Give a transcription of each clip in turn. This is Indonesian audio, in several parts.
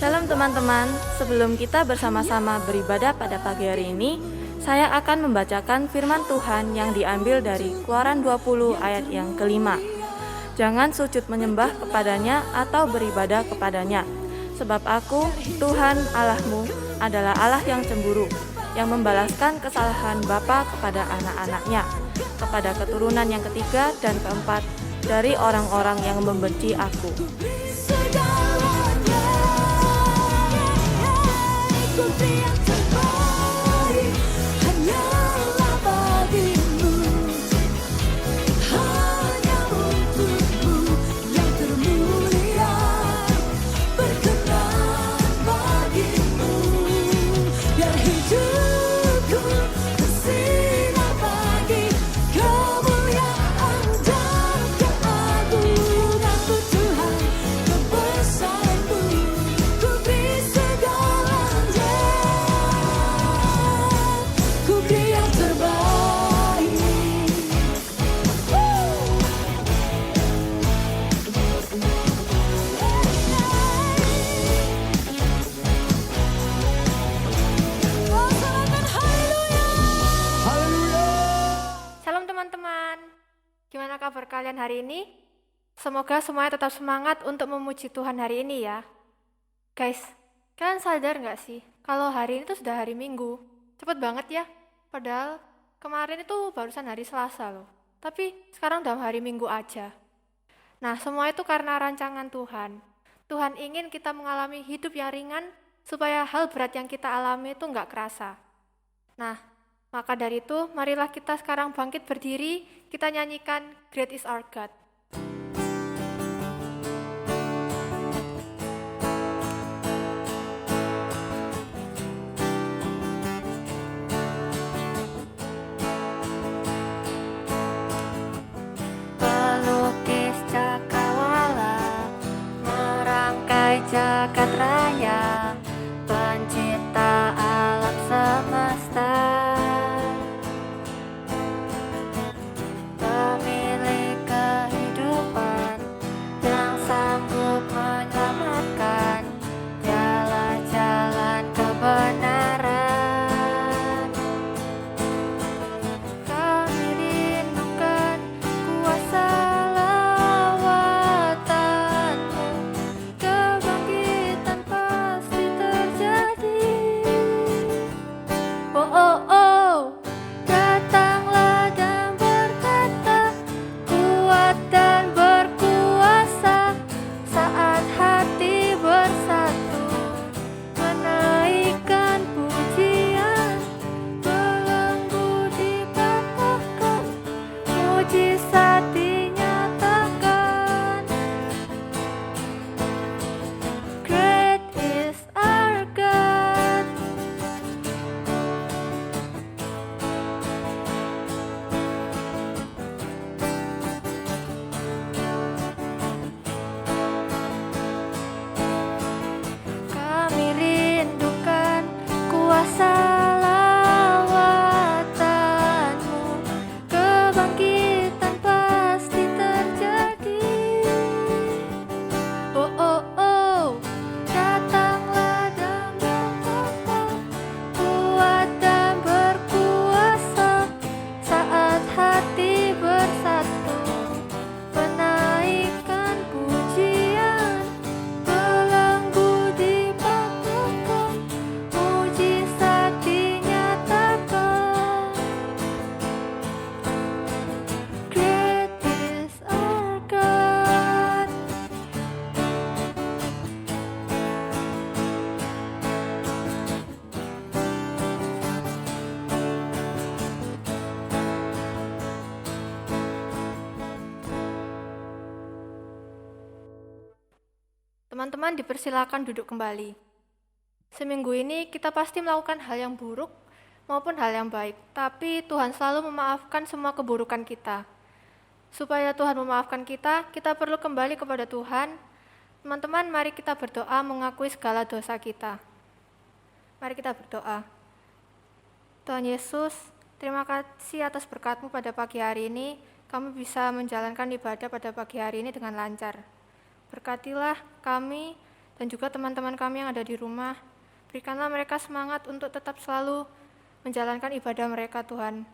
Shalom teman-teman, sebelum kita bersama-sama beribadah pada pagi hari ini, saya akan membacakan firman Tuhan yang diambil dari Keluaran 20 ayat yang kelima. Jangan sujud menyembah kepadanya atau beribadah kepadanya, sebab aku, Tuhan Allahmu, adalah Allah yang cemburu, yang membalaskan kesalahan bapa kepada anak-anaknya, kepada keturunan yang ketiga dan keempat dari orang-orang yang membenci aku. Gimana kabar kalian hari ini? Semoga semuanya tetap semangat untuk memuji Tuhan hari ini ya. Guys, kalian sadar gak sih kalau hari ini tuh sudah hari Minggu? Cepet banget ya, padahal kemarin itu barusan hari Selasa loh. Tapi sekarang udah hari Minggu aja. Nah, semua itu karena rancangan Tuhan. Tuhan ingin kita mengalami hidup yang ringan supaya hal berat yang kita alami itu gak kerasa. Nah, maka dari itu, marilah kita sekarang bangkit berdiri, kita nyanyikan Great is Our God. Pelukis cakrawala, merangkai jagat raya, pencipta alam semesta. Teman-teman dipersilakan duduk kembali. Seminggu ini kita pasti melakukan hal yang buruk maupun hal yang baik, tapi Tuhan selalu memaafkan semua keburukan kita. Supaya Tuhan memaafkan kita, kita perlu kembali kepada Tuhan. Teman-teman, mari kita berdoa mengakui segala dosa kita. Mari kita berdoa. Tuhan Yesus, terima kasih atas berkat-Mu pada pagi hari ini. Kami bisa menjalankan ibadah pada pagi hari ini dengan lancar. Berkatilah kami dan juga teman-teman kami yang ada di rumah. Berikanlah mereka semangat untuk tetap selalu menjalankan ibadah mereka, Tuhan.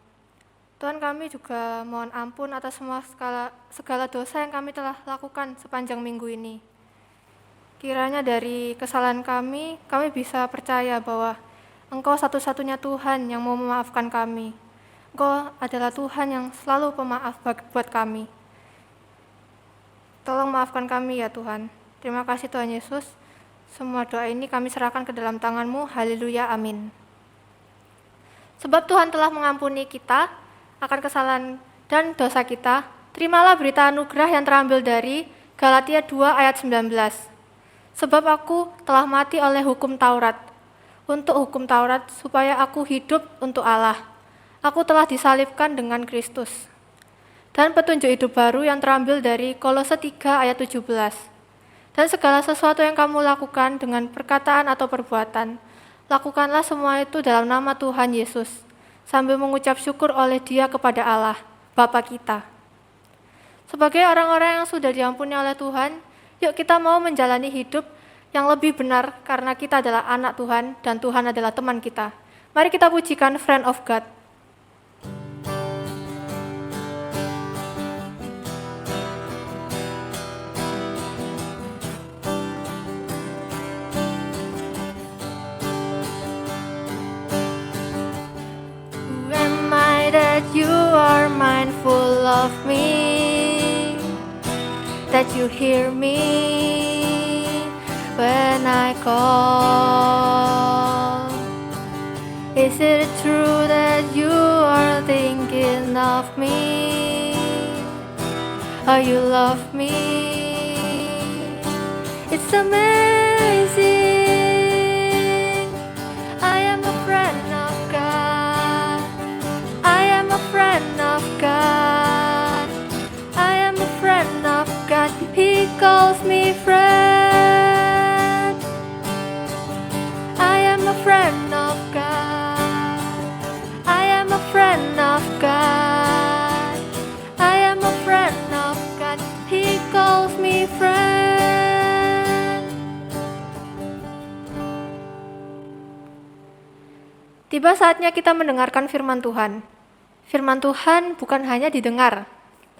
Tuhan, kami juga mohon ampun atas semua segala dosa yang kami telah lakukan sepanjang minggu ini. Kiranya dari kesalahan kami bisa percaya bahwa Engkau satu-satunya Tuhan yang mau memaafkan kami. Engkau adalah Tuhan yang selalu pemaaf buat kami. Tolong maafkan kami ya Tuhan. Terima kasih Tuhan Yesus. Semua doa ini kami serahkan ke dalam tangan-Mu. Haleluya, amin. Sebab Tuhan telah mengampuni kita akan kesalahan dan dosa kita, terimalah berita anugerah yang terambil dari Galatia 2 ayat 19. Sebab aku telah mati oleh hukum Taurat, untuk hukum Taurat supaya aku hidup untuk Allah. Aku telah disalibkan dengan Kristus. Dan petunjuk hidup baru yang terambil dari Kolose 3 ayat 17. Dan segala sesuatu yang kamu lakukan dengan perkataan atau perbuatan, lakukanlah semua itu dalam nama Tuhan Yesus, sambil mengucap syukur oleh Dia kepada Allah, Bapa kita. Sebagai orang-orang yang sudah diampuni oleh Tuhan, yuk kita mau menjalani hidup yang lebih benar karena kita adalah anak Tuhan dan Tuhan adalah teman kita. Mari kita pujikan Friend of God. Who am I that you are mindful of me, that you hear me when I call? Is it true that you are thinking of me? Oh, you love me? It's amazing. I am a friend of God. I am a friend of God. I am a friend of God. He calls me friend. I am a friend of God. I am a friend of God. I am a friend of God. He calls me friend. Tiba saatnya kita mendengarkan firman Tuhan. Firman Tuhan bukan hanya didengar,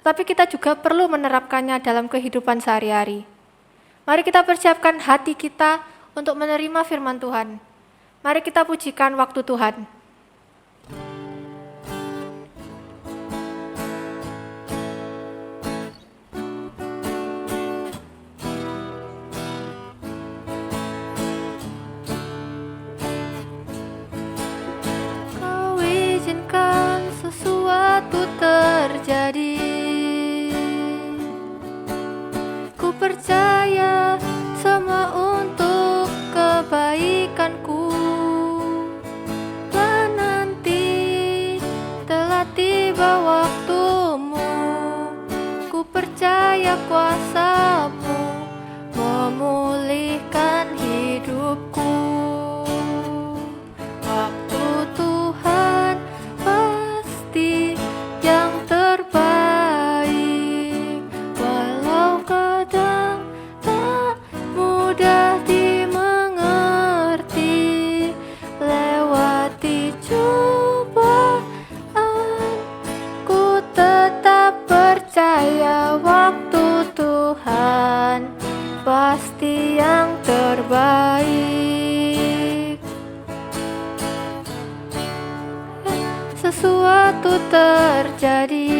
tetapi kita juga perlu menerapkannya dalam kehidupan sehari-hari. Mari kita persiapkan hati kita untuk menerima firman Tuhan. Mari kita pujikan waktu Tuhan. Kau izinkan sesuatu terjadi. Ku percaya semua untuk kebaikanku. Dan nanti telah tiba waktumu. Ku percaya kuasa-Mu memulihkan hidupku. Waktu Tuhan pasti yang terbaik, walau kadang tak mudah dimengerti. Lewati cobaan, ku tetap percaya waktu Tuhan pasti yang terbaik. Sesuatu terjadi,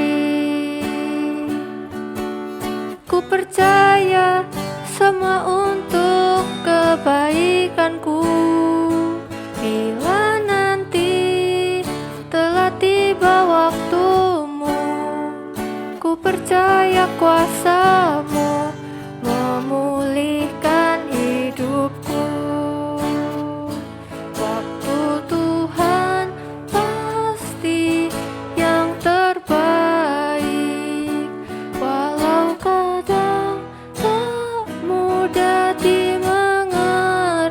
ku percaya semua untuk kebaikanku. Bila nanti telah tiba waktumu, ku percaya kuasa-Mu memulihkan hidupku. Waktu Tuhan pasti yang terbaik, walau kadang tak mudah dimengerti.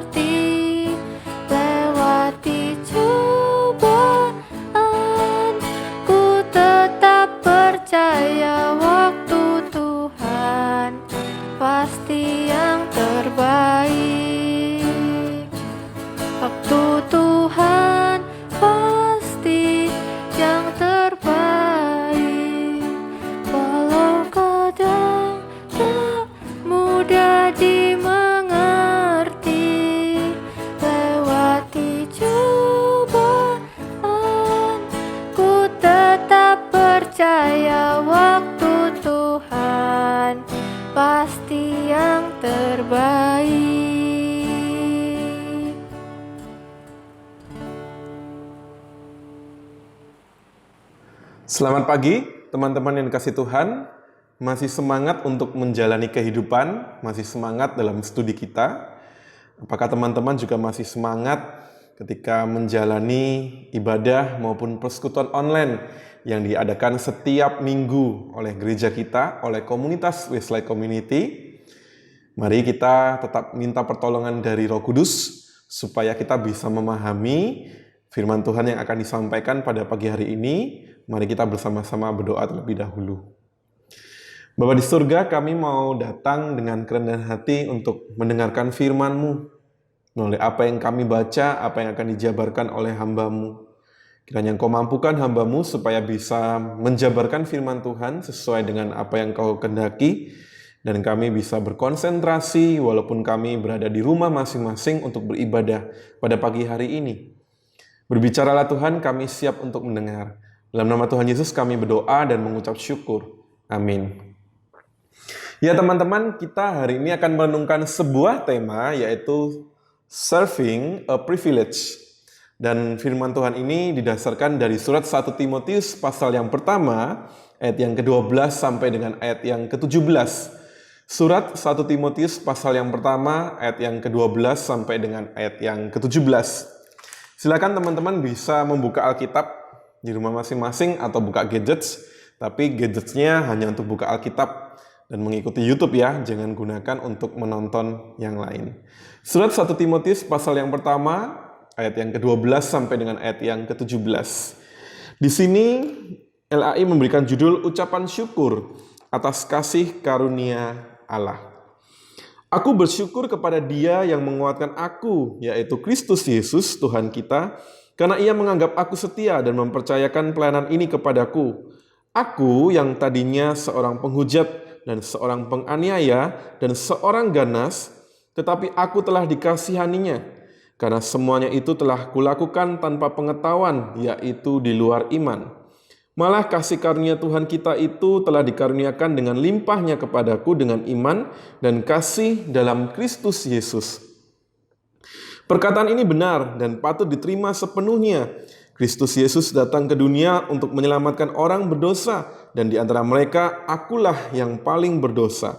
Selamat pagi, teman-teman yang dikasih Tuhan. Masih semangat untuk menjalani kehidupan, masih semangat dalam studi kita. Apakah teman-teman juga masih semangat ketika menjalani ibadah maupun persekutuan online yang diadakan setiap minggu oleh gereja kita, oleh komunitas Westlight Community? Mari kita tetap minta pertolongan dari Roh Kudus supaya kita bisa memahami firman Tuhan yang akan disampaikan pada pagi hari ini. Mari kita bersama-sama berdoa terlebih dahulu. Bapa di surga, kami mau datang dengan kerendahan hati untuk mendengarkan firman-Mu. Melalui apa yang kami baca, apa yang akan dijabarkan oleh hamba-Mu. Kiranya Engkau mampukan hamba-Mu supaya bisa menjabarkan firman Tuhan sesuai dengan apa yang Kau kehendaki. Dan kami bisa berkonsentrasi walaupun kami berada di rumah masing-masing untuk beribadah pada pagi hari ini. Berbicaralah Tuhan, kami siap untuk mendengar. Dalam nama Tuhan Yesus kami berdoa dan mengucap syukur. Amin. Ya teman-teman, kita hari ini akan merenungkan sebuah tema yaitu Serving a Privilege. Dan firman Tuhan ini didasarkan dari surat 1 Timotius pasal yang pertama, ayat yang ke-12 sampai dengan ayat yang ke-17. Surat 1 Timotius pasal yang pertama, ayat yang ke-12 sampai dengan ayat yang ke-17. Silakan teman-teman bisa membuka Alkitab di rumah masing-masing atau buka gadgets, tapi gadgetsnya hanya untuk buka Alkitab dan mengikuti YouTube ya, jangan gunakan untuk menonton yang lain. Surat 1 Timotius pasal yang pertama, ayat yang ke-12 sampai dengan ayat yang ke-17. Di sini LAI memberikan judul ucapan syukur atas kasih karunia Allah. Aku bersyukur kepada Dia yang menguatkan aku, yaitu Kristus Yesus Tuhan kita, karena Ia menganggap aku setia dan mempercayakan pelayanan ini kepadaku. Aku yang tadinya seorang penghujat dan seorang penganiaya dan seorang ganas, tetapi aku telah dikasihaninya, karena semuanya itu telah kulakukan tanpa pengetahuan, yaitu di luar iman. Malah kasih karunia Tuhan kita itu telah dikaruniakan dengan limpahnya kepadaku dengan iman dan kasih dalam Kristus Yesus. Perkataan ini benar dan patut diterima sepenuhnya. Kristus Yesus datang ke dunia untuk menyelamatkan orang berdosa, dan di antara mereka akulah yang paling berdosa.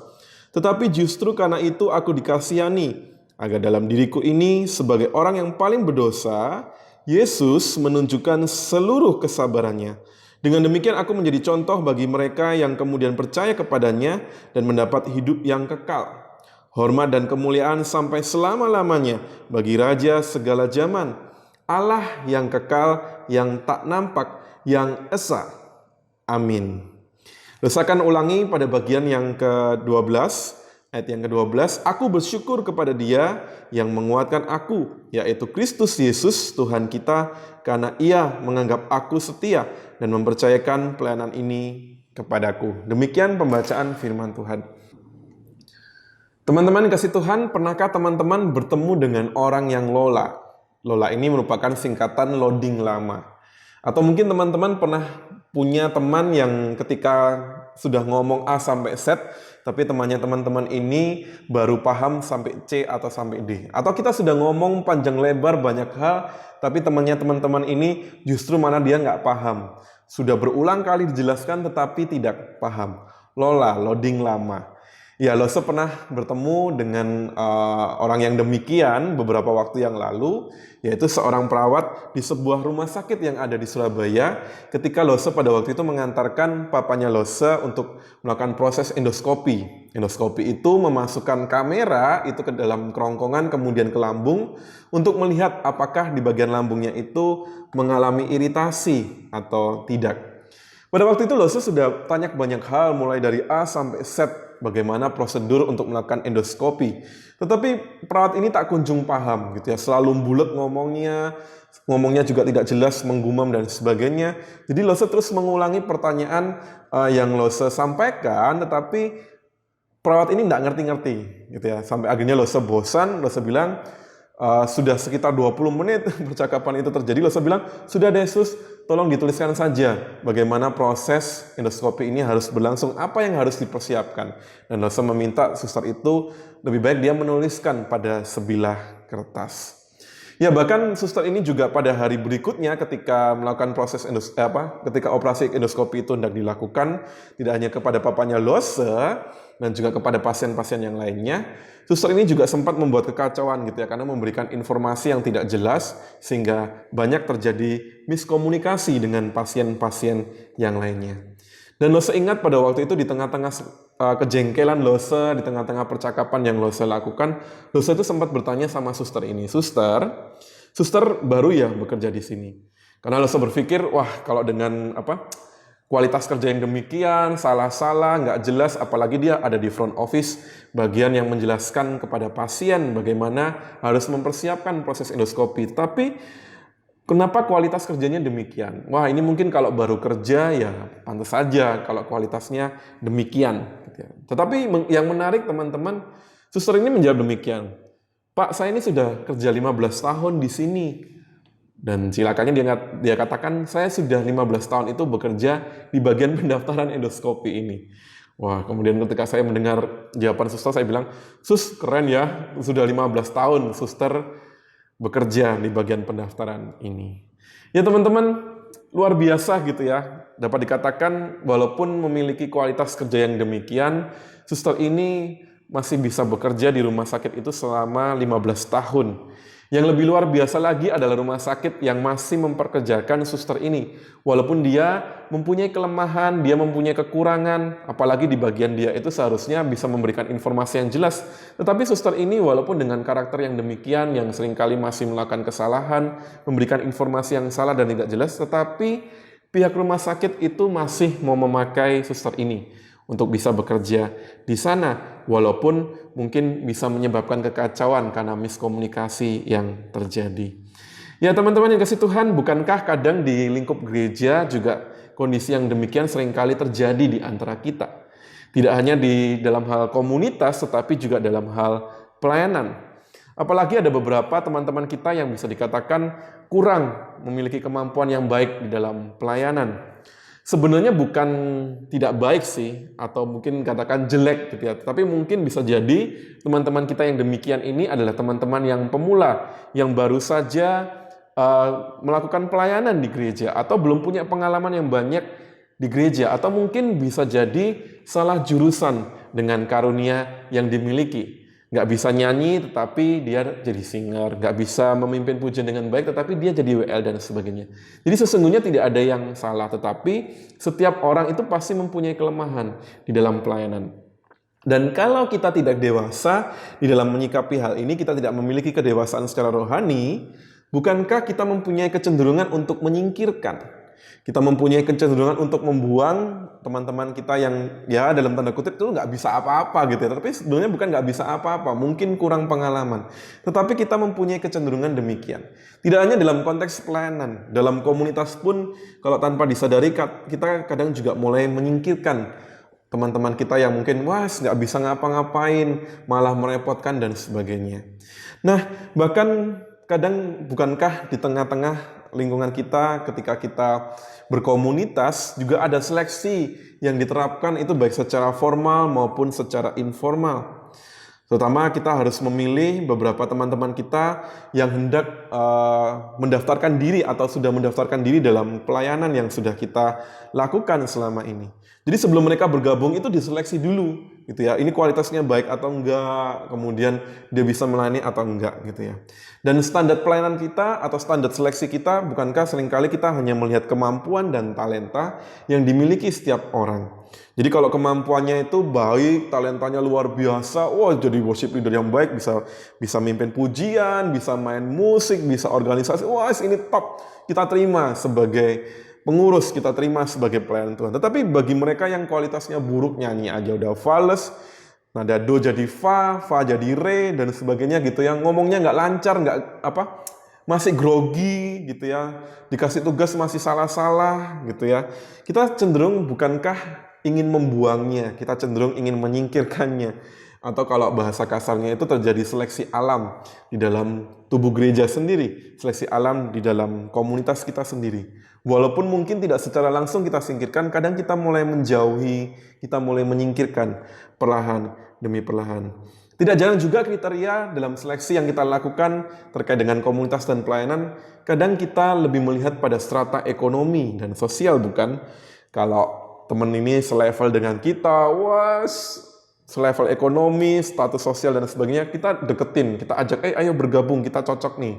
Tetapi justru karena itu aku dikasihani, agar dalam diriku ini sebagai orang yang paling berdosa, Yesus menunjukkan seluruh kesabarannya. Dengan demikian aku menjadi contoh bagi mereka yang kemudian percaya kepadanya dan mendapat hidup yang kekal. Hormat dan kemuliaan sampai selama-lamanya bagi Raja segala zaman, Allah yang kekal, yang tak nampak, yang esa. Amin. Lesakan ulangi pada bagian yang ke-12, ayat yang ke-12. Aku bersyukur kepada Dia yang menguatkan aku, yaitu Kristus Yesus Tuhan kita, karena Ia menganggap aku setia dan mempercayakan pelayanan ini kepadaku. Demikian pembacaan firman Tuhan. Teman-teman kasih Tuhan, pernahkah teman-teman bertemu dengan orang yang lola? Lola ini merupakan singkatan loading lama. Atau mungkin teman-teman pernah punya teman yang ketika sudah ngomong A sampai Z, tapi temannya teman-teman ini baru paham sampai C atau sampai D. Atau kita sudah ngomong panjang lebar banyak hal, tapi temannya teman-teman ini justru mana dia nggak paham. Sudah berulang kali dijelaskan tetapi tidak paham. Lola, loading lama. Ya, Lose pernah bertemu dengan orang yang demikian beberapa waktu yang lalu, yaitu seorang perawat di sebuah rumah sakit yang ada di Surabaya, ketika Lose pada waktu itu mengantarkan papanya Lose untuk melakukan proses endoskopi. Endoskopi itu memasukkan kamera itu ke dalam kerongkongan kemudian ke lambung untuk melihat apakah di bagian lambungnya itu mengalami iritasi atau tidak. Pada waktu itu Lose sudah tanya banyak hal mulai dari A sampai Z, bagaimana prosedur untuk melakukan endoskopi. Tetapi perawat ini tak kunjung paham gitu ya, selalu bulat ngomongnya juga tidak jelas, menggumam dan sebagainya. Jadi Lose terus mengulangi pertanyaan yang Lose sampaikan, tetapi perawat ini tidak ngerti-ngerti gitu ya. Sampai akhirnya Lose bosan, Lose bilang sudah sekitar 20 menit percakapan itu terjadi. Lose bilang, sudah deh Sus, tolong dituliskan saja bagaimana proses endoskopi ini harus berlangsung, apa yang harus dipersiapkan. Dan Lose meminta suster itu lebih baik dia menuliskan pada sebilah kertas. Ya, bahkan suster ini juga pada hari berikutnya ketika melakukan ketika operasi endoskopi itu hendak dilakukan, tidak hanya kepada papanya Lose dan juga kepada pasien-pasien yang lainnya, suster ini juga sempat membuat kekacauan gitu ya, karena memberikan informasi yang tidak jelas sehingga banyak terjadi miskomunikasi dengan pasien-pasien yang lainnya. Dan Lose ingat pada waktu itu di tengah-tengah kejengkelan Lose, di tengah-tengah percakapan yang Lose lakukan, Lose itu sempat bertanya sama suster ini, Suster baru ya bekerja di sini. Karena Lose berpikir, wah kalau dengan kualitas kerja yang demikian, salah-salah, nggak jelas, apalagi dia ada di front office, bagian yang menjelaskan kepada pasien bagaimana harus mempersiapkan proses endoskopi. Tapi kenapa kualitas kerjanya demikian? Wah, ini mungkin kalau baru kerja ya pantas saja kalau kualitasnya demikian. Tetapi yang menarik teman-teman, suster ini menjawab demikian. Pak, saya ini sudah kerja 15 tahun di sini. Dan silakannya dia katakan, saya sudah 15 tahun itu bekerja di bagian pendaftaran endoskopi ini. Wah, kemudian ketika saya mendengar jawaban suster, saya bilang, Sus, keren ya, sudah 15 tahun suster bekerja di bagian pendaftaran ini. Ya teman-teman, luar biasa gitu ya. Dapat dikatakan walaupun memiliki kualitas kerja yang demikian, suster ini masih bisa bekerja di rumah sakit itu selama 15 tahun. Yang lebih luar biasa lagi adalah rumah sakit yang masih memperkerjakan suster ini. Walaupun dia mempunyai kelemahan, dia mempunyai kekurangan, apalagi di bagian dia itu seharusnya bisa memberikan informasi yang jelas. Tetapi suster ini walaupun dengan karakter yang demikian, yang seringkali masih melakukan kesalahan, memberikan informasi yang salah dan tidak jelas, tetapi pihak rumah sakit itu masih mau memakai suster ini untuk bisa bekerja di sana, walaupun mungkin bisa menyebabkan kekacauan karena miskomunikasi yang terjadi. Ya teman-teman yang kasih Tuhan, bukankah kadang di lingkup gereja juga kondisi yang demikian seringkali terjadi di antara kita? Tidak hanya di dalam hal komunitas, tetapi juga dalam hal pelayanan. Apalagi ada beberapa teman-teman kita yang bisa dikatakan kurang memiliki kemampuan yang baik di dalam pelayanan. Sebenarnya bukan tidak baik sih, atau mungkin katakan jelek gitu ya. Tapi mungkin bisa jadi teman-teman kita yang demikian ini adalah teman-teman yang pemula, yang baru saja melakukan pelayanan di gereja, atau belum punya pengalaman yang banyak di gereja, atau mungkin bisa jadi salah jurusan dengan karunia yang dimiliki. Nggak bisa nyanyi, tetapi dia jadi singer. Nggak bisa memimpin pujian dengan baik, tetapi dia jadi WL dan sebagainya. Jadi sesungguhnya tidak ada yang salah, tetapi setiap orang itu pasti mempunyai kelemahan di dalam pelayanan. Dan kalau kita tidak dewasa di dalam menyikapi hal ini, kita tidak memiliki kedewasaan secara rohani, bukankah kita mempunyai kecenderungan untuk menyingkirkan? Kita mempunyai kecenderungan untuk membuang teman-teman kita yang ya dalam tanda kutip itu nggak bisa apa-apa gitu ya. Tapi sebenarnya bukan nggak bisa apa-apa, mungkin kurang pengalaman. Tetapi kita mempunyai kecenderungan demikian. Tidak hanya dalam konteks pelayanan, dalam komunitas pun kalau tanpa disadari kita kadang juga mulai menyingkirkan teman-teman kita yang mungkin nggak bisa ngapa-ngapain, malah merepotkan dan sebagainya. Nah, bahkan kadang bukankah di tengah-tengah lingkungan kita ketika kita berkomunitas juga ada seleksi yang diterapkan itu baik secara formal maupun secara informal. Terutama kita harus memilih beberapa teman-teman kita yang hendak mendaftarkan diri atau sudah mendaftarkan diri dalam pelayanan yang sudah kita lakukan selama ini. Jadi sebelum mereka bergabung itu diseleksi dulu gitu ya. Ini kualitasnya baik atau enggak, kemudian dia bisa melayani atau enggak gitu ya. Dan standar pelayanan kita atau standar seleksi kita bukankah seringkali kita hanya melihat kemampuan dan talenta yang dimiliki setiap orang. Jadi kalau kemampuannya itu baik, talentanya luar biasa, jadi worship leader yang baik, bisa mimpin pujian, bisa main musik, bisa organisasi, ini top. Kita terima sebagai pengurus, kita terima sebagai pelayan Tuhan. Tetapi bagi mereka yang kualitasnya buruk, nyanyi aja udah fales, nada do jadi fa jadi re dan sebagainya gitu ya. Ngomongnya nggak lancar, masih grogi gitu ya. Dikasih tugas masih salah-salah gitu ya. Kita cenderung bukankah ingin membuangnya, kita cenderung ingin menyingkirkannya. Atau kalau bahasa kasarnya itu terjadi seleksi alam di dalam tubuh gereja sendiri, seleksi alam di dalam komunitas kita sendiri. Walaupun mungkin tidak secara langsung kita singkirkan, kadang kita mulai menjauhi, kita mulai menyingkirkan perlahan demi perlahan. Tidak jarang juga kriteria dalam seleksi yang kita lakukan terkait dengan komunitas dan pelayanan, kadang kita lebih melihat pada strata ekonomi dan sosial, bukan? Kalau teman ini selevel dengan kita, wah, selevel ekonomi, status sosial dan sebagainya, kita deketin, kita ajak, ayo bergabung, kita cocok nih.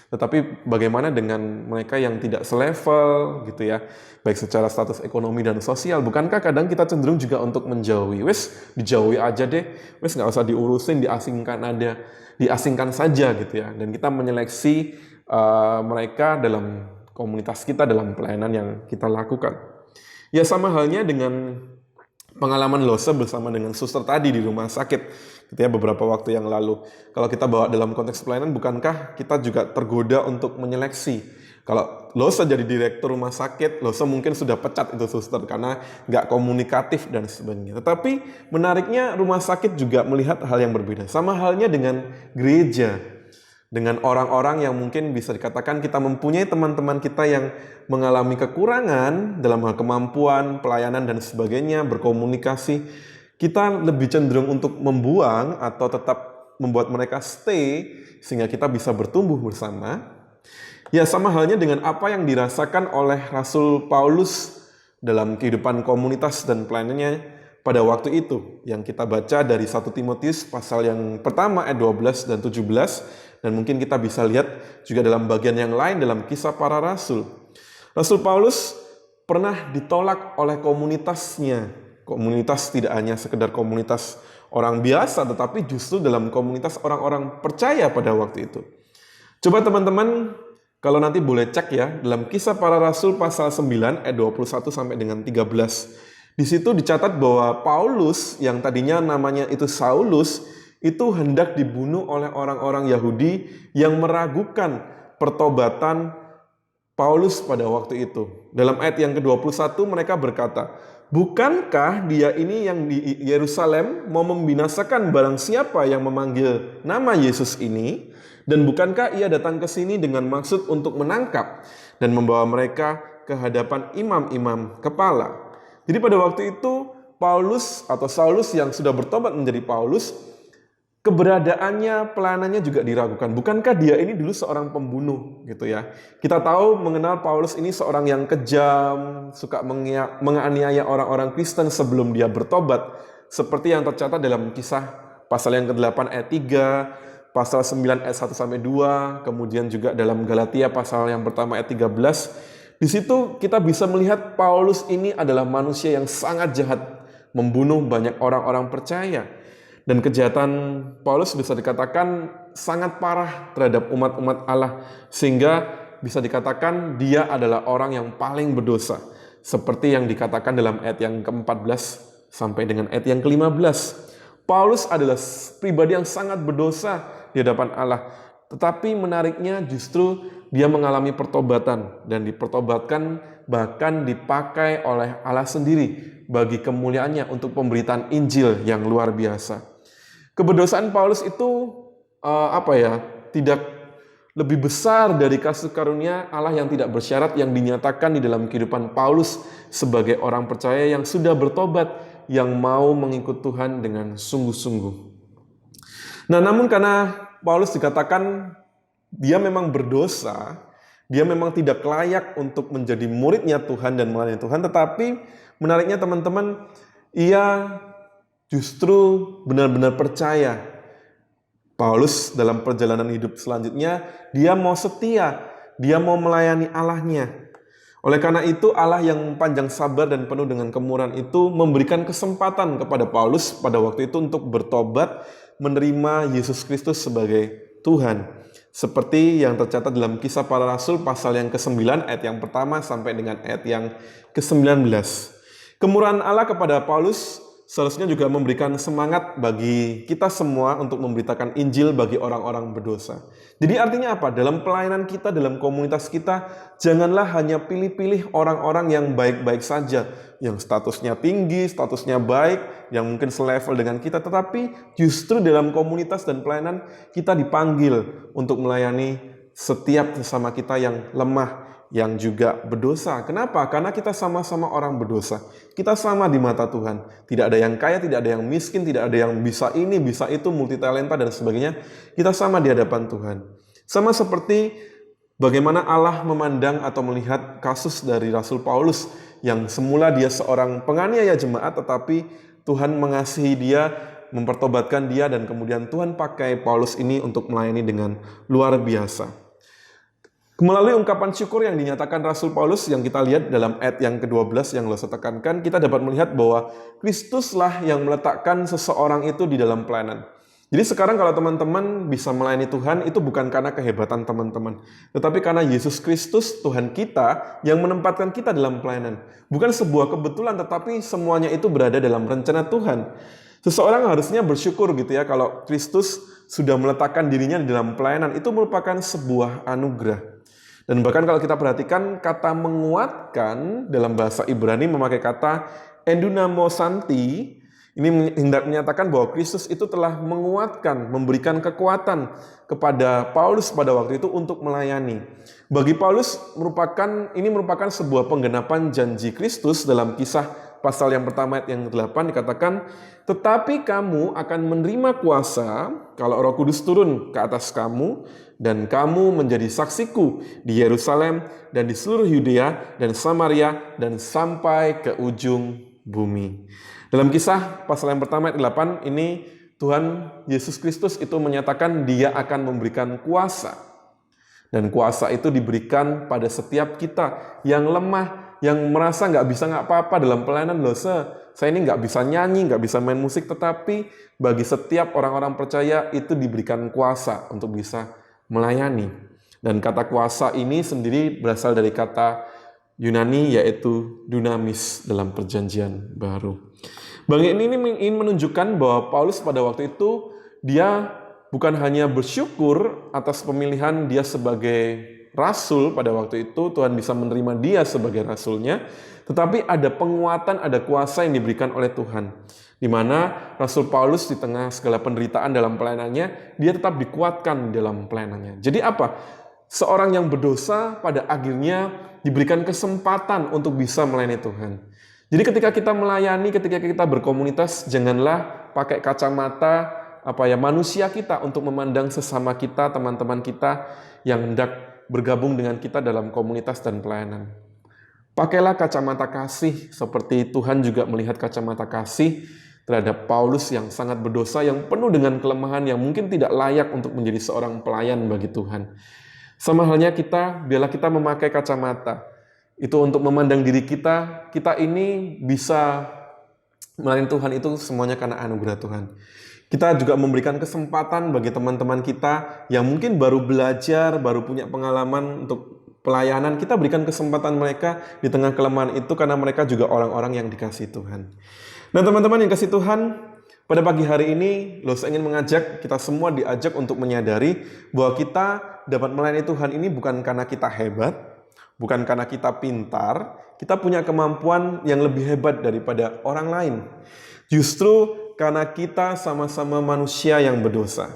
Tetapi bagaimana dengan mereka yang tidak selevel gitu ya, baik secara status ekonomi dan sosial? Bukankah kadang kita cenderung juga untuk menjauhi? Wes dijauhi aja deh, wes nggak usah diurusin, diasingkan saja gitu ya. Dan kita menyeleksi mereka dalam komunitas kita, dalam pelayanan yang kita lakukan. Ya sama halnya dengan pengalaman Lose bersama dengan suster tadi di rumah sakit gitu ya, beberapa waktu yang lalu. Kalau kita bawa dalam konteks pelayanan, bukankah kita juga tergoda untuk menyeleksi? Kalau Lose jadi direktur rumah sakit, Lose mungkin sudah pecat itu suster karena nggak komunikatif dan sebagainya. Tetapi menariknya rumah sakit juga melihat hal yang berbeda. Sama halnya dengan gereja. Dengan orang-orang yang mungkin bisa dikatakan kita mempunyai teman-teman kita yang mengalami kekurangan dalam hal kemampuan, pelayanan dan sebagainya, berkomunikasi, kita lebih cenderung untuk membuang atau tetap membuat mereka stay sehingga kita bisa bertumbuh bersama. Ya sama halnya dengan apa yang dirasakan oleh Rasul Paulus dalam kehidupan komunitas dan pelayanannya pada waktu itu, yang kita baca dari 1 Timotius pasal yang pertama ayat 12 dan 17. Dan mungkin kita bisa lihat juga dalam bagian yang lain dalam Kisah Para Rasul. Rasul Paulus pernah ditolak oleh komunitasnya. Komunitas tidak hanya sekedar komunitas orang biasa, tetapi justru dalam komunitas orang-orang percaya pada waktu itu. Coba teman-teman, kalau nanti boleh cek ya, dalam Kisah Para Rasul pasal 9 ayat 21 sampai dengan 13. Di situ dicatat bahwa Paulus yang tadinya namanya itu Saulus, itu hendak dibunuh oleh orang-orang Yahudi yang meragukan pertobatan Paulus pada waktu itu. Dalam ayat yang ke-21 mereka berkata, bukankah dia ini yang di Yerusalem mau membinasakan barang siapa yang memanggil nama Yesus ini? Dan bukankah ia datang ke sini dengan maksud untuk menangkap dan membawa mereka ke hadapan imam-imam kepala? Jadi pada waktu itu Paulus atau Saulus yang sudah bertobat menjadi Paulus, keberadaannya, pelayanannya juga diragukan. Bukankah dia ini dulu seorang pembunuh gitu ya? Kita tahu mengenal Paulus ini seorang yang kejam, suka menganiaya orang-orang Kristen sebelum dia bertobat. Seperti yang tercatat dalam Kisah pasal yang ke-8 ayat 3, pasal 9 ayat 1 sampai 2, kemudian juga dalam Galatia pasal yang pertama ayat 13. Di situ kita bisa melihat Paulus ini adalah manusia yang sangat jahat, membunuh banyak orang-orang percaya. Dan kejahatan Paulus bisa dikatakan sangat parah terhadap umat-umat Allah, sehingga bisa dikatakan dia adalah orang yang paling berdosa, seperti yang dikatakan dalam ayat yang ke-14 sampai dengan ayat yang ke-15. Paulus adalah pribadi yang sangat berdosa di hadapan Allah, tetapi menariknya justru dia mengalami pertobatan dan dipertobatkan, bahkan dipakai oleh Allah sendiri bagi kemuliaannya untuk pemberitaan Injil yang luar biasa. Keberdosaan Paulus itu tidak lebih besar dari kasih karunia Allah yang tidak bersyarat yang dinyatakan di dalam kehidupan Paulus sebagai orang percaya yang sudah bertobat, yang mau mengikut Tuhan dengan sungguh-sungguh. Nah, namun karena Paulus dikatakan dia memang berdosa, dia memang tidak layak untuk menjadi muridnya Tuhan dan melayani Tuhan, tetapi menariknya teman-teman, ia justru benar-benar percaya. Paulus dalam perjalanan hidup selanjutnya, dia mau setia, dia mau melayani Allahnya. Oleh karena itu, Allah yang panjang sabar dan penuh dengan kemurahan itu memberikan kesempatan kepada Paulus pada waktu itu untuk bertobat, menerima Yesus Kristus sebagai Tuhan. Seperti yang tercatat dalam Kisah Para Rasul pasal yang ke-9 ayat yang pertama sampai dengan ayat yang ke-19. Kemurahan Allah kepada Paulus seharusnya juga memberikan semangat bagi kita semua untuk memberitakan Injil bagi orang-orang berdosa. Jadi artinya apa? Dalam pelayanan kita, dalam komunitas kita, janganlah hanya pilih-pilih orang-orang yang baik-baik saja, yang statusnya tinggi, statusnya baik, yang mungkin selevel dengan kita, tetapi justru dalam komunitas dan pelayanan kita dipanggil untuk melayani setiap sesama kita yang lemah, yang juga berdosa. Kenapa? Karena kita sama-sama orang berdosa. Kita sama di mata Tuhan. Tidak ada yang kaya, tidak ada yang miskin, tidak ada yang bisa ini, bisa itu, multitalenta dan sebagainya. Kita sama di hadapan Tuhan. Sama seperti bagaimana Allah memandang atau melihat kasus dari Rasul Paulus yang semula dia seorang penganiaya jemaat, tetapi Tuhan mengasihi dia, mempertobatkan dia, dan kemudian Tuhan pakai Paulus ini untuk melayani dengan luar biasa. Melalui ungkapan syukur yang dinyatakan Rasul Paulus yang kita lihat dalam ayat yang ke-12 yang Losa tekankan, kita dapat melihat bahwa Kristuslah yang meletakkan seseorang itu di dalam pelayanan. Jadi sekarang kalau teman-teman bisa melayani Tuhan, itu bukan karena kehebatan teman-teman, tetapi karena Yesus Kristus, Tuhan kita, yang menempatkan kita dalam pelayanan. Bukan sebuah kebetulan, tetapi semuanya itu berada dalam rencana Tuhan. Seseorang harusnya bersyukur gitu ya, kalau Kristus sudah meletakkan dirinya di dalam pelayanan, itu merupakan sebuah anugerah. Dan bahkan kalau kita perhatikan, kata menguatkan dalam bahasa Ibrani memakai kata endunamosanti. Ini hendak menyatakan bahwa Kristus itu telah menguatkan, memberikan kekuatan kepada Paulus pada waktu itu untuk melayani. Bagi Paulus ini merupakan sebuah penggenapan janji Kristus dalam Kisah pasal yang pertama ayat yang 8 dikatakan, tetapi kamu akan menerima kuasa kalau Roh Kudus turun ke atas kamu, dan kamu menjadi saksiku di Yerusalem dan di seluruh Yudea dan Samaria dan sampai ke ujung bumi. Dalam Kisah pasal yang pertama ayat 8 ini Tuhan Yesus Kristus itu menyatakan dia akan memberikan kuasa. Dan kuasa itu diberikan pada setiap kita yang lemah, yang merasa nggak apa-apa dalam pelayanan. Loh, saya ini nggak bisa nyanyi, nggak bisa main musik, tetapi bagi setiap orang-orang percaya itu diberikan kuasa untuk bisa melayani. Dan kata kuasa ini sendiri berasal dari kata Yunani yaitu dunamis dalam perjanjian baru. Bang ini ingin menunjukkan bahwa Paulus pada waktu itu dia bukan hanya bersyukur atas pemilihan dia sebagai rasul pada waktu itu, Tuhan bisa menerima dia sebagai rasulnya, tetapi ada penguatan, ada kuasa yang diberikan oleh Tuhan. Di mana Rasul Paulus di tengah segala penderitaan dalam pelayanannya, dia tetap dikuatkan dalam pelayanannya. Jadi apa? Seorang yang berdosa pada akhirnya diberikan kesempatan untuk bisa melayani Tuhan. Jadi ketika kita melayani, ketika kita berkomunitas, janganlah pakai kacamata manusia kita untuk memandang sesama kita, teman-teman kita yang hendak bergabung dengan kita dalam komunitas dan pelayanan. Pakailah kacamata kasih seperti Tuhan juga melihat kacamata kasih terhadap Paulus yang sangat berdosa, yang penuh dengan kelemahan, yang mungkin tidak layak untuk menjadi seorang pelayan bagi Tuhan. Sama halnya biarlah kita memakai kacamata. Itu untuk memandang diri kita ini bisa melayani Tuhan itu semuanya karena anugerah Tuhan. Kita juga memberikan kesempatan bagi teman-teman kita yang mungkin baru belajar, baru punya pengalaman untuk pelayanan. Kita berikan kesempatan mereka di tengah kelemahan itu karena mereka juga orang-orang yang dikasihi Tuhan. Nah teman-teman yang kasih Tuhan, pada pagi hari ini saya ingin mengajak kita semua diajak untuk menyadari bahwa kita dapat melayani Tuhan ini bukan karena kita hebat, bukan karena kita pintar, kita punya kemampuan yang lebih hebat daripada orang lain. Justru karena kita sama-sama manusia yang berdosa.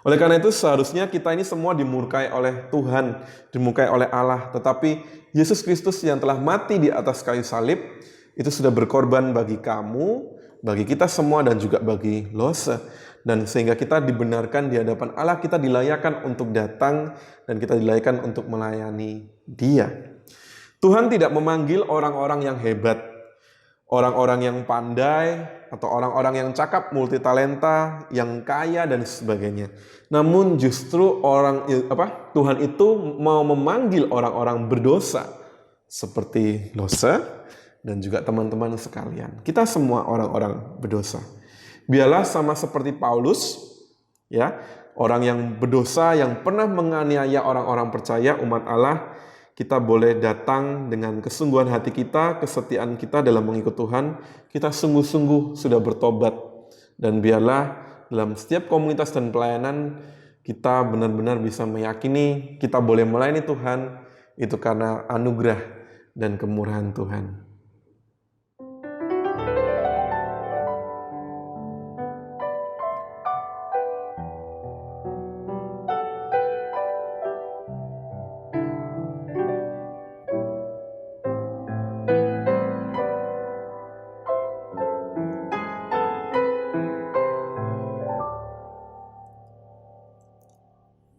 Oleh karena itu seharusnya kita ini semua dimurkai oleh Tuhan, dimurkai oleh Allah. Tetapi Yesus Kristus yang telah mati di atas kayu salib, itu sudah berkorban bagi kamu, bagi kita semua dan juga bagi Lose. Dan sehingga kita dibenarkan di hadapan Allah, kita dilayakan untuk datang dan kita dilayakan untuk melayani Dia. Tuhan tidak memanggil orang-orang yang hebat, orang-orang yang pandai, atau orang-orang yang cakap, multitalenta, yang kaya dan sebagainya. Namun justru Tuhan itu mau memanggil orang-orang berdosa seperti Lose dan juga teman-teman sekalian. Kita semua orang-orang berdosa. Biarlah sama seperti Paulus, ya, orang yang berdosa yang pernah menganiaya orang-orang percaya umat Allah, kita boleh datang dengan kesungguhan hati kita, kesetiaan kita dalam mengikut Tuhan. Kita sungguh-sungguh sudah bertobat. Dan biarlah dalam setiap komunitas dan pelayanan, kita benar-benar bisa meyakini kita boleh melayani Tuhan, itu karena anugerah dan kemurahan Tuhan.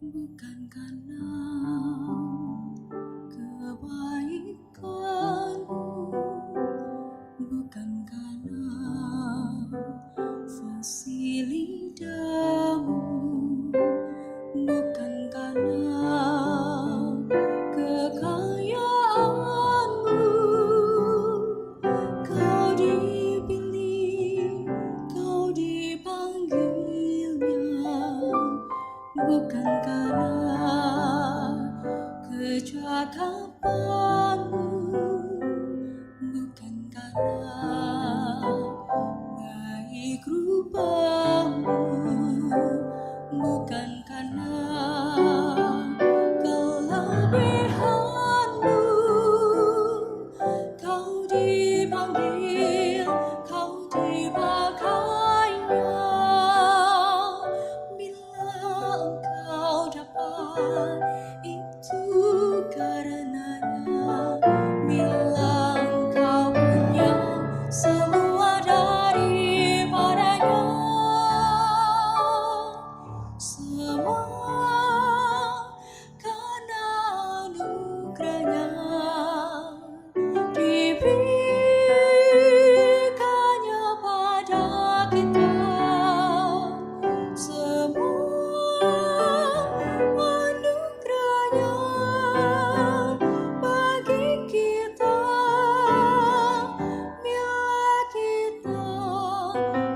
bukan karena kebaikanmu, bukan karena fasih lidahmu, bukan karena kekayaanmu. Kau dipilih, kau dipanggilnya, bukan karena kecakapanmu, bukan karena baik rupamu, bukan karena kelebihanmu. Kau dipanggil, kau dipakainya. Bila engkau dapat, itu karenanya. Bila engkau punya semua daripadanya, semua karena anugerahnya diberikannya pada kita. Semua anugerahnya bagi kita, bila kita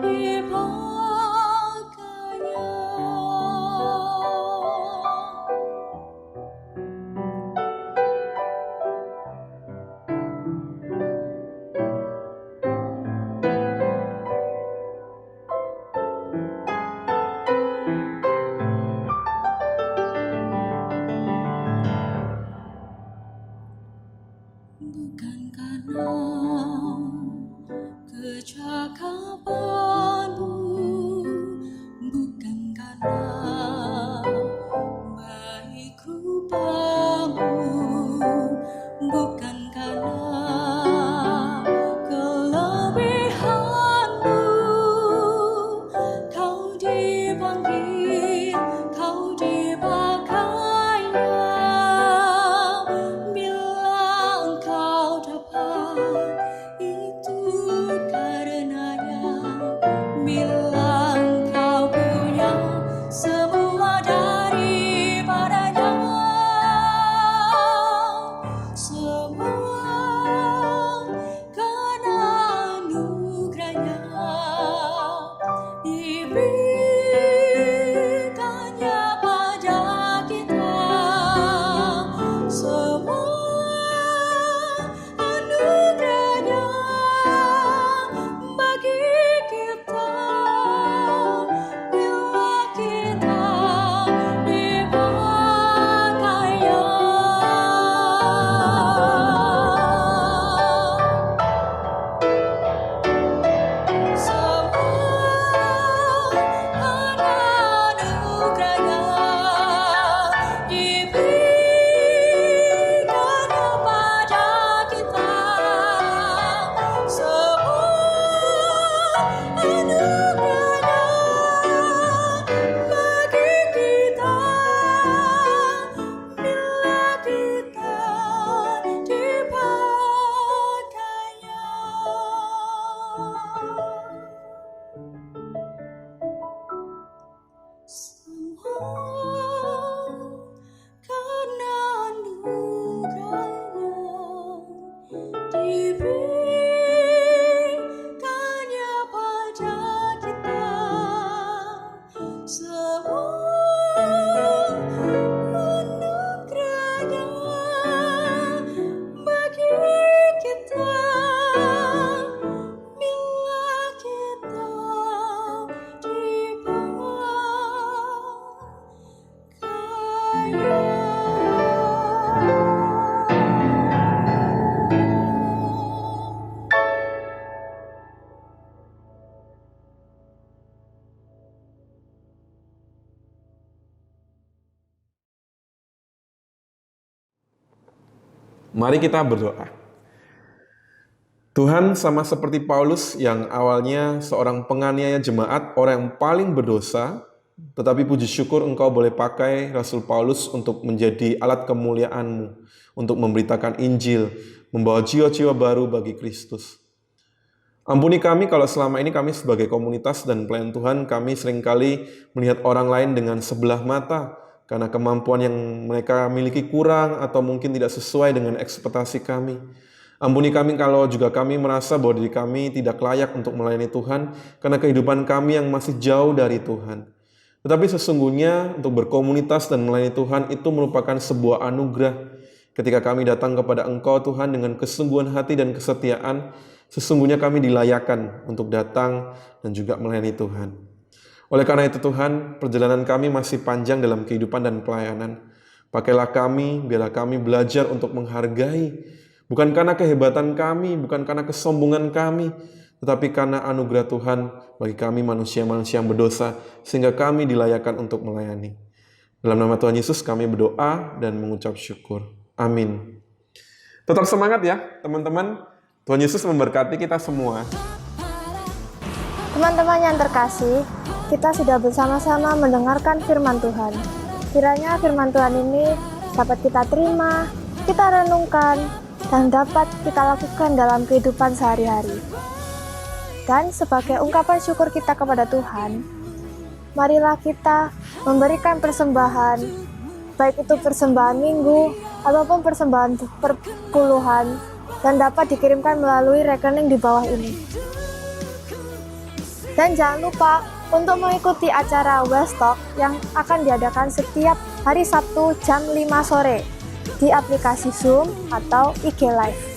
dipakainya. Bukan karena kecakapanmu, bukan karena baik rupamu, bukan karena kelebihanmu. Kau dipanggil, kau dipakainya. Bila engkau dapat, itu karenanya. Bila engkau punya semua daripadanya, semua karena anugerahnya diberikannya pada kita. Semua anugerahnya bagi kita, bila kita dipakainya. Semua karena anugerahnya diberikannya pada kita. Semua anugerahnya bagi kita, bila kita dipakainya. Semua karena anugerahnya diberikannya pada kita. Semua anugerahnya bagi kita, bila kita dipakainya. Mari kita berdoa. Tuhan, sama seperti Paulus yang awalnya seorang penganiaya jemaat, orang yang paling berdosa, Tetapi puji syukur Engkau boleh pakai Rasul Paulus untuk menjadi alat kemuliaan-Mu, untuk memberitakan Injil, membawa jiwa-jiwa baru bagi Kristus. Ampuni kami kalau selama ini kami sebagai komunitas dan pelayan Tuhan, kami seringkali melihat orang lain dengan sebelah mata, karena kemampuan yang mereka miliki kurang atau mungkin tidak sesuai dengan ekspektasi kami. Ampuni kami kalau juga kami merasa bahwa diri kami tidak layak untuk melayani Tuhan karena kehidupan kami yang masih jauh dari Tuhan. Tetapi sesungguhnya untuk berkomunitas dan melayani Tuhan itu merupakan sebuah anugerah. Ketika kami datang kepada Engkau Tuhan dengan kesungguhan hati dan kesetiaan, sesungguhnya kami dilayakkan untuk datang dan juga melayani Tuhan. Oleh karena itu Tuhan, perjalanan kami masih panjang dalam kehidupan dan pelayanan. Pakailah kami, biarlah kami belajar untuk menghargai, bukan karena kehebatan kami, bukan karena kesombongan kami, tetapi karena anugerah Tuhan bagi kami manusia-manusia yang berdosa, sehingga kami dilayakkan untuk melayani. Dalam nama Tuhan Yesus kami berdoa dan mengucap syukur. Amin. Tetap semangat ya teman-teman. Tuhan Yesus memberkati kita semua. Teman-teman yang terkasih, kita sudah bersama-sama mendengarkan firman Tuhan. Kiranya firman Tuhan ini dapat kita terima, kita renungkan, dan dapat kita lakukan dalam kehidupan sehari-hari. Dan sebagai ungkapan syukur kita kepada Tuhan, marilah kita memberikan persembahan, baik itu persembahan minggu ataupun persembahan perpuluhan, dan dapat dikirimkan melalui rekening di bawah ini. Dan jangan lupa untuk mengikuti acara Wellstock yang akan diadakan setiap hari Sabtu jam 5 sore di aplikasi Zoom atau IG Live.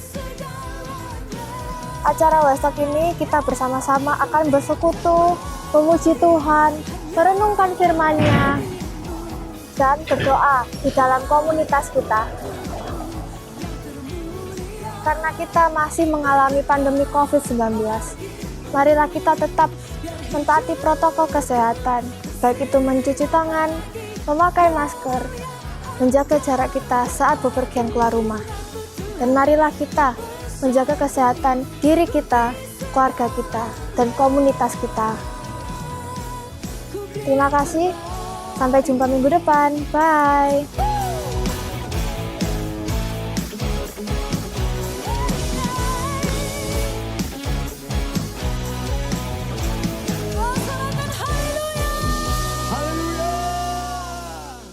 Acara Wellstock ini kita bersama-sama akan bersekutu, memuji Tuhan, merenungkan firman-Nya, dan berdoa di dalam komunitas kita. Karena kita masih mengalami pandemi COVID-19, marilah kita tetap mentaati protokol kesehatan, baik itu mencuci tangan, memakai masker, menjaga jarak kita saat bepergian keluar rumah. Dan marilah kita menjaga kesehatan diri kita, keluarga kita, dan komunitas kita. Terima kasih, sampai jumpa minggu depan. Bye!